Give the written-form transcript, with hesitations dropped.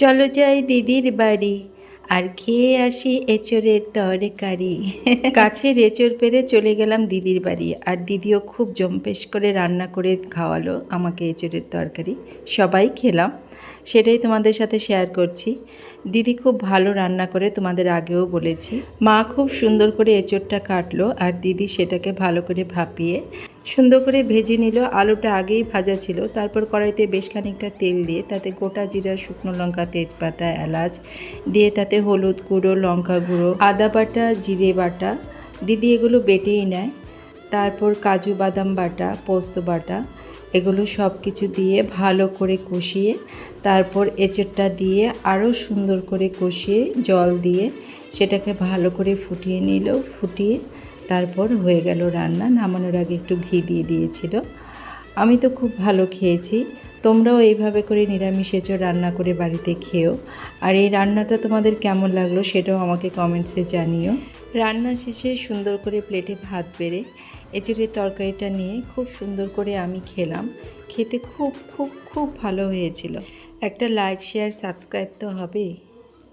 চলো যাই দিদির বাড়ি আর খেয়ে আসি এঁচোড়ের তরকারি। গাছের এঁচোড় পেরে চলে গেলাম দিদির বাড়ি, আর দিদিও খুব জম্পেশ করে রান্না করে খাওয়ালো আমাকে এঁচোড়ের তরকারি। সবাই খেলাম, সেটাই তোমাদের সাথে শেয়ার করছি। দিদি খুব ভালো রান্না করে, তোমাদের আগেও বলেছি। মা খুব সুন্দর করে এঁচোড়টা কাটলো, আর দিদি সেটাকে ভালো করে ভাপিয়ে সুন্দর করে ভেজে নিল। আলুটা আগেই ভাজা ছিল। তারপর কড়াইতে বেশ খানিকটা তেল দিয়ে তাতে গোটা জিরা, শুকনো লঙ্কা, তেজপাতা, এলাচ দিয়ে তাতে হলুদ গুঁড়ো, লঙ্কা গুঁড়ো, আদা বাটা, জিরে বাটা, দিদি এগুলো বেটেই নেয়। তারপর কাজু বাদাম বাটা, পোস্ত বাটা, এগুলো সব কিছু দিয়ে ভালো করে কষিয়ে তারপর এঁচোড়টা দিয়ে আরও সুন্দর করে কষিয়ে জল দিয়ে সেটাকে ভালো করে ফুটিয়ে নিল। ফুটিয়ে তারপর হয়ে গেল রান্না। নামানোর আগে একটু ঘি দিয়ে দিয়েছিল। আমি তো খুব ভালো খেয়েছি। তোমরাও এইভাবে করে নিরামিষ এঁচোড় রান্না করে বাড়িতে খেও। আর এই রান্নাটা তোমাদের কেমন লাগলো সেটাও আমাকে কমেন্টসে জানিও। রান্না শেষে সুন্দর করে প্লেটে ভাত বেড়ে এঁচোড়ের তরকারিটা নিয়ে খুব সুন্দর করে আমি খেলাম। খেতে খুব খুব খুব ভালো হয়েছিল। একটা লাইক, শেয়ার, সাবস্ক্রাইব তো হবেই।